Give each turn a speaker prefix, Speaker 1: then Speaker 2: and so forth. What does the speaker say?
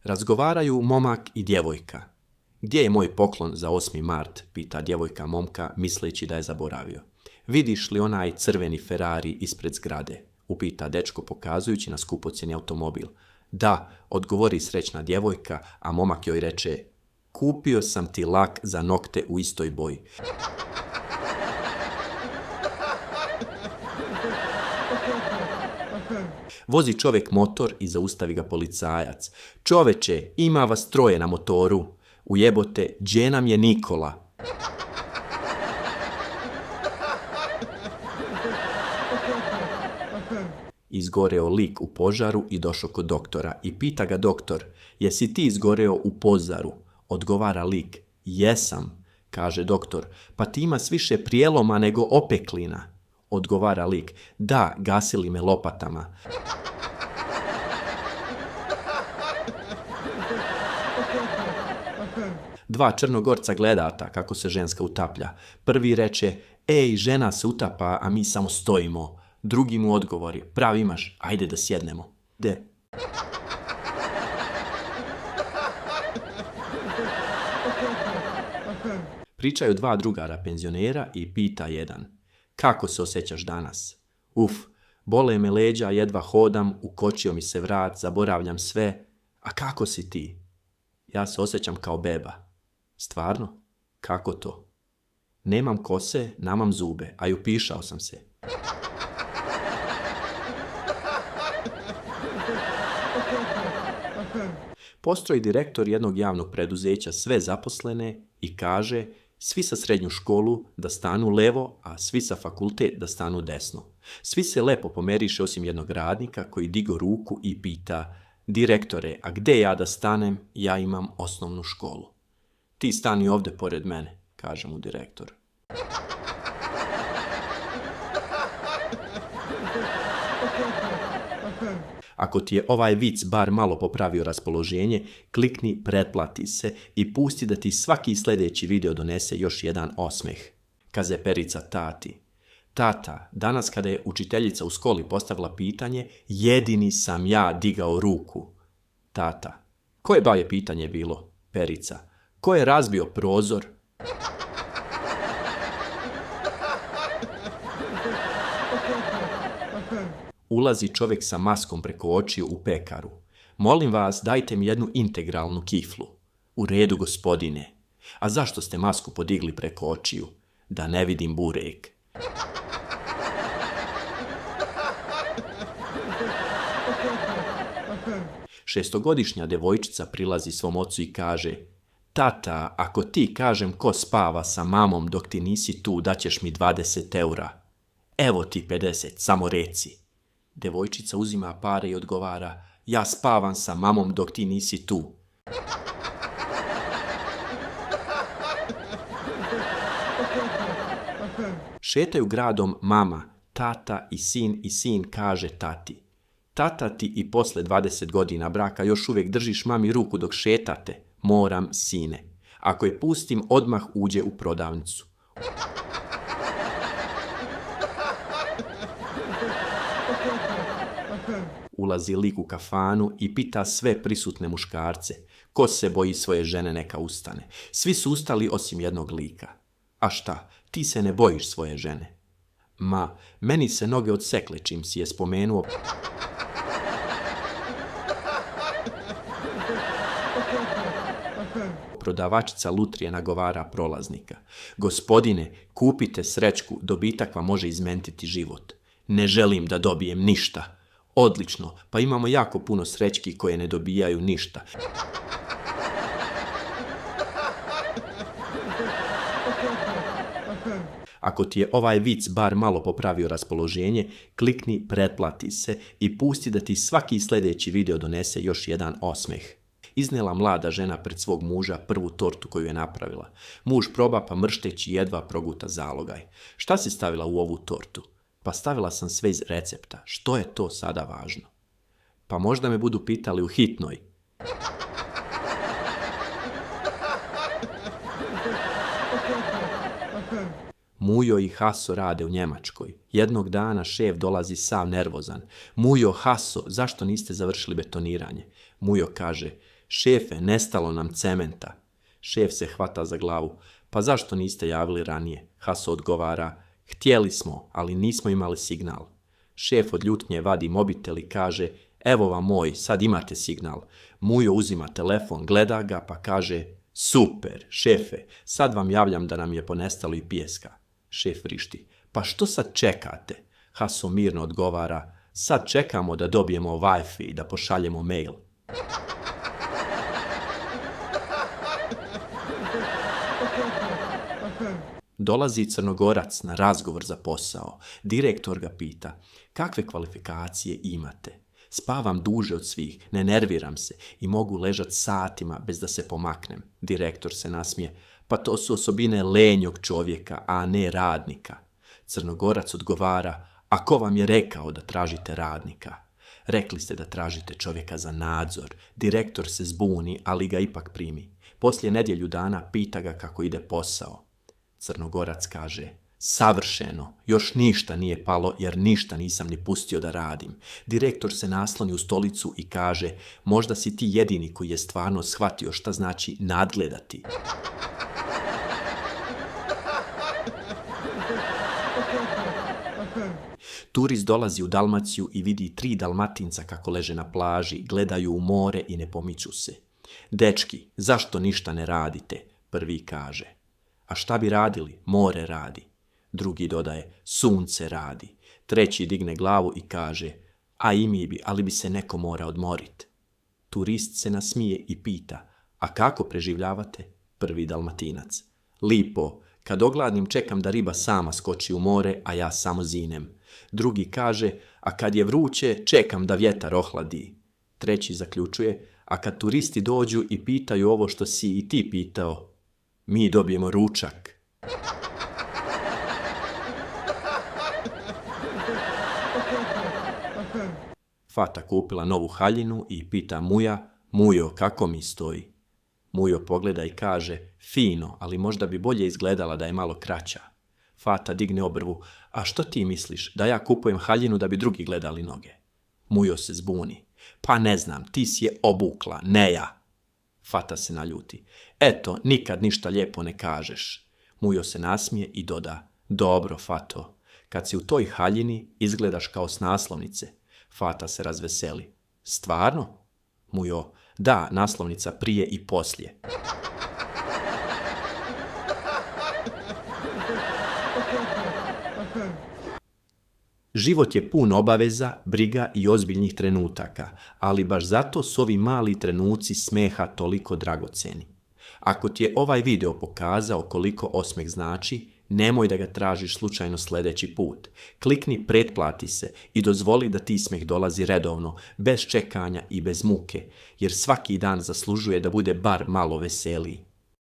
Speaker 1: Razgovaraju momak i djevojka. Gdje je moj poklon za 8. mart, pita djevojka momka, misleći da je zaboravio. Vidiš li onaj crveni Ferrari ispred zgrade? Upita dečko pokazujući na skupocjeni automobil. Da, odgovori srećna djevojka, a momak joj reče, kupio sam ti lak za nokte u istoj boji. Vozi čovjek motor i zaustavi ga policajac. Čoveče, ima vas 3 na motoru. Ujebote, gdje nam je Nikola? Izgoreo lik u požaru i došao kod doktora i pita ga doktor, jesi ti izgoreo u požaru? Odgovara lik, jesam. Kaže doktor, pa ti ima više prijeloma nego opeklina. Odgovara lik, da, gasili me lopatama. Dva Crnogorca gledata kako se ženska utaplja. Prvi reče, ej, žena se utapa, a mi samo stojimo. Drugi mu odgovori, prav imaš, ajde da sjednemo. De. Pričaju 2 drugara penzionera i pita jedan, kako se osjećaš danas? Uf, bole me leđa, jedva hodam, ukočio mi se vrat, zaboravljam sve. A kako si ti? Ja se osjećam kao beba. Stvarno? Kako to? Nemam kose, namam zube, a i upišao sam se. Postroji direktor jednog javnog preduzeća sve zaposlene i kaže, svi sa srednju školu da stanu levo, a svi sa fakultet da stanu desno. Svi se lepo pomeriše osim jednog radnika koji digo ruku i pita, direktore, a gde ja da stanem? Ja imam osnovnu školu. Ti stani ovdje pored mene, kaže mu direktor. Ako ti je ovaj vic bar malo popravio raspoloženje, klikni pretplati se i pusti da ti svaki sljedeći video donese još jedan osmeh. Kaze Perica tati. Tata, danas kada je učiteljica u školi postavila pitanje, jedini sam ja digao ruku. Tata. Koje baje pitanje bilo? Perica. Ko je razbio prozor? Ulazi čovjek sa maskom preko očiju u pekaru. Molim vas, dajte mi jednu integralnu kiflu. U redu, gospodine. A zašto ste masku podigli preko očiju? Da ne vidim burek. Šestogodišnja devojčica prilazi svom ocu i kaže, tata, ako ti kažem ko spava sa mamom dok ti nisi tu, daćeš mi 20 eura. Evo ti 50, samo reci. Devojčica uzima pare i odgovara, ja spavam sa mamom dok ti nisi tu. Šetaju gradom mama, tata i sin kaže tati. Tata, ti i posle 20 godina braka još uvijek držiš mami ruku dok šetate. Moram, sine. Ako je pustim, odmah uđe u prodavnicu. Ulazi lik u kafanu i pita sve prisutne muškarce. Ko se boji svoje žene, neka ustane. Svi su ustali osim jednog lika. A šta, ti se ne bojiš svoje žene? Ma, meni se noge odsekle čim si je spomenuo. Prodavačica lutrije nagovara prolaznika. Gospodine, kupite srećku, dobitak vam može izmentiti život. Ne želim da dobijem ništa. Odlično, pa imamo jako puno srećki koje ne dobijaju ništa. Ako ti je ovaj vic bar malo popravio raspoloženje, klikni pretplati se i pusti da ti svaki sljedeći video donese još jedan osmeh. Iznijela mlada žena pred svog muža prvu tortu koju je napravila. Muž proba pa mršteći jedva proguta zalogaj. Šta si stavila u ovu tortu? Pa stavila sam sve iz recepta. Što je to sada važno? Pa možda me budu pitali u hitnoj. Mujo i Haso rade u Njemačkoj. Jednog dana šef dolazi sav nervozan. Mujo, Haso, zašto niste završili betoniranje? Mujo kaže, Šefe, nestalo nam cementa. Šef se hvata za glavu. Pa zašto niste javili ranije? Haso odgovara, htjeli smo, ali nismo imali signal. Šef od ljutnje vadi mobitel i kaže, evo vam moj, sad imate signal. Mujo uzima telefon, gleda ga pa kaže, super, šefe, sad vam javljam da nam je ponestalo i pijeska. Šef vrišti, pa što sad čekate? Haso mirno odgovara, sad čekamo da dobijemo Wi-Fi i da pošaljemo mail. Dolazi Crnogorac na razgovor za posao. Direktor ga pita, kakve kvalifikacije imate? Spavam duže od svih, ne nerviram se i mogu ležat satima bez da se pomaknem. Direktor se nasmije, pa to su osobine lenjog čovjeka, a ne radnika. Crnogorac odgovara, a ko vam je rekao da tražite radnika? Rekli ste da tražite čovjeka za nadzor. Direktor se zbuni, ali ga ipak primi. Poslije nedjelju dana pita ga kako ide posao. Crnogorac kaže, savršeno, još ništa nije palo jer ništa nisam ni pustio da radim. Direktor se nasloni u stolicu i kaže, možda si ti jedini koji je stvarno shvatio šta znači nadgledati. Turist dolazi u Dalmaciju i vidi 3 Dalmatinca kako leže na plaži, gledaju u more i ne pomiču se. Dečki, zašto ništa ne radite? Prvi kaže. A šta bi radili? More radi. Drugi dodaje, sunce radi. Treći digne glavu i kaže, a i mi bi, ali bi se neko mora odmorit. Turist se nasmije i pita, a kako preživljavate? Prvi Dalmatinac. Lipo, kad ogladnim čekam da riba sama skoči u more, a ja samo zinem. Drugi kaže, a kad je vruće, čekam da vjetar ohladi. Treći zaključuje, a kad turisti dođu i pitaju ovo što si i ti pitao, mi dobijemo ručak. Fata kupila novu haljinu i pita Muja, Mujo, kako mi stoji? Mujo pogleda i kaže, fino, ali možda bi bolje izgledala da je malo kraća. Fata digne obrvu, a što ti misliš, da ja kupujem haljinu da bi drugi gledali noge? Mujo se zbuni, pa ne znam, ti si je obukla, ne ja. Fata se naljuti, eto, nikad ništa lijepo ne kažeš. Mujo se nasmije i doda, dobro, Fato, kad si u toj haljini izgledaš kao s naslovnice. Fata se razveseli, stvarno? Mujo, da, naslovnica prije i poslije. Život je pun obaveza, briga i ozbiljnih trenutaka, ali baš zato su ovi mali trenuci smeha toliko dragoceni. Ako ti je ovaj video pokazao koliko osmeh znači, nemoj da ga tražiš slučajno sljedeći put. Klikni pretplati se i dozvoli da ti smeh dolazi redovno, bez čekanja i bez muke, jer svaki dan zaslužuje da bude bar malo veseliji.